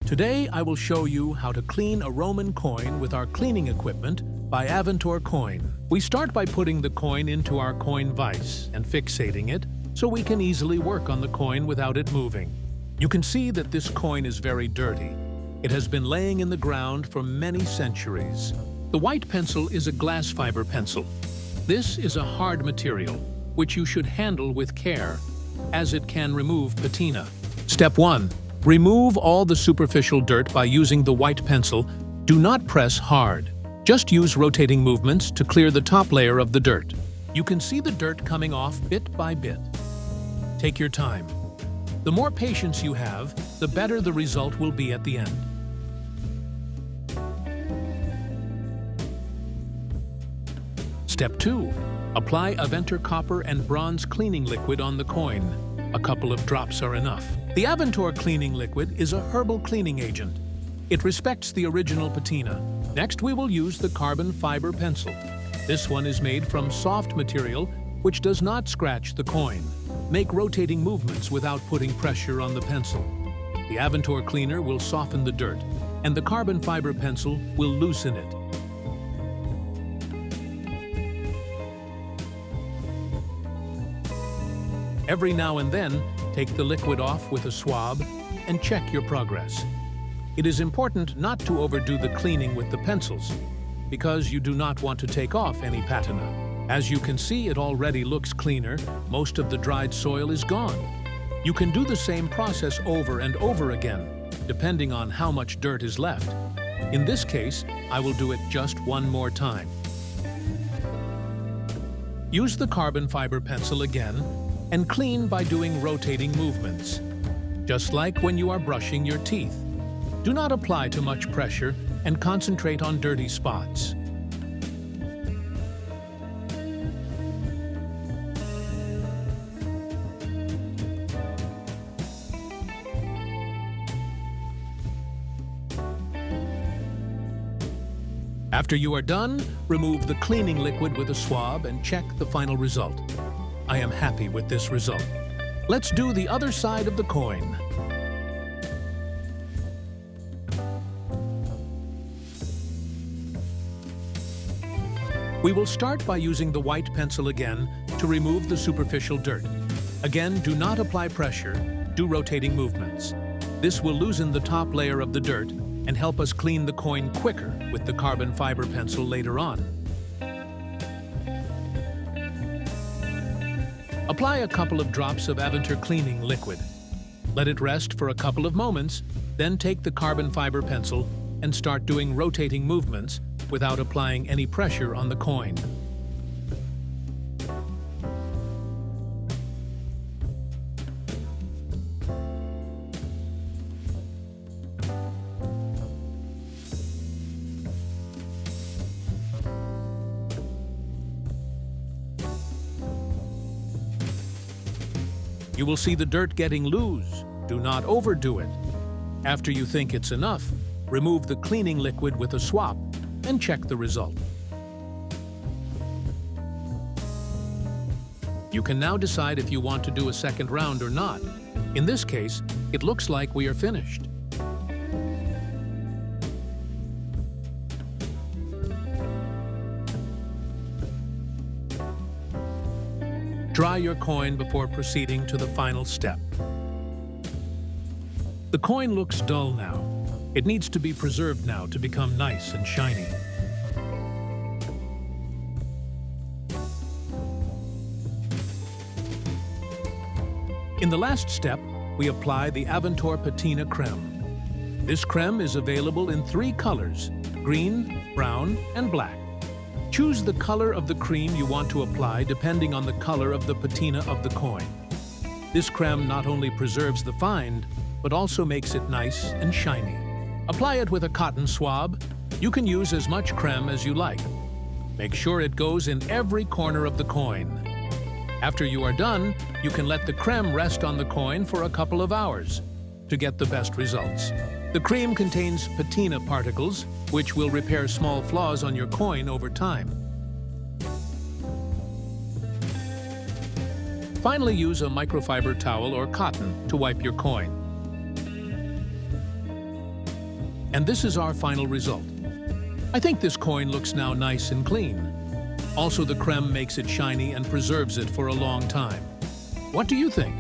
Today I will show you how to clean a Roman coin with our cleaning equipment by Aventor Coin. We start by putting the coin into our coin vise and fixating it so we can easily work on the coin without it moving. You can see that this coin is very dirty. It has been laying in the ground for many centuries. The white pencil is a glass fiber pencil. This is a hard material, which you should handle with care, as it can remove patina. Step 1. Remove all the superficial dirt by using the white pencil. Do not press hard. Just use rotating movements to clear the top layer of the dirt. You can see the dirt coming off bit by bit. Take your time. The more patience you have, the better the result will be at the end. Step 2. Apply Aventor copper and bronze cleaning liquid on the coin. A couple of drops are enough. The Aventor cleaning liquid is a herbal cleaning agent. It respects the original patina. Next, we will use the carbon fiber pencil. This one is made from soft material which does not scratch the coin. Make rotating movements without putting pressure on the pencil. The Aventor cleaner will soften the dirt, and the carbon fiber pencil will loosen it. Every now and then, take the liquid off with a swab and check your progress. It is important not to overdo the cleaning with the pencils, because you do not want to take off any patina. As you can see, it already looks cleaner. Most of the dried soil is gone. You can do the same process over and over again, depending on how much dirt is left. In this case, I will do it just one more time. Use the carbon fiber pencil again and clean by doing rotating movements, just like when you are brushing your teeth. Do not apply too much pressure and concentrate on dirty spots. After you are done, remove the cleaning liquid with a swab and check the final result. I am happy with this result. Let's do the other side of the coin. We will start by using the white pencil again to remove the superficial dirt. Again, do not apply pressure, do rotating movements. This will loosen the top layer of the dirt and help us clean the coin quicker with the carbon fiber pencil later on. Apply a couple of drops of Aventor cleaning liquid. Let it rest for a couple of moments, then take the carbon fiber pencil and start doing rotating movements without applying any pressure on the coin. You will see the dirt getting loose. Do not overdo it. After you think it's enough, remove the cleaning liquid with a swab and check the result. You can now decide if you want to do a second round or not. In this case, it looks like we are finished. Dry your coin before proceeding to the final step. The coin looks dull now. It needs to be preserved now to become nice and shiny. In the last step, we apply the Aventor Patina creme. This creme is available in 3 colors: green, brown, and black. Choose the color of the cream you want to apply depending on the color of the patina of the coin. This creme not only preserves the find, but also makes it nice and shiny. Apply it with a cotton swab. You can use as much creme as you like. Make sure it goes in every corner of the coin. After you are done, you can let the creme rest on the coin for a couple of hours to get the best results. The cream contains patina particles, which will repair small flaws on your coin over time. Finally, use a microfiber towel or cotton to wipe your coin. And this is our final result. I think this coin looks now nice and clean. Also, the creme makes it shiny and preserves it for a long time. What do you think?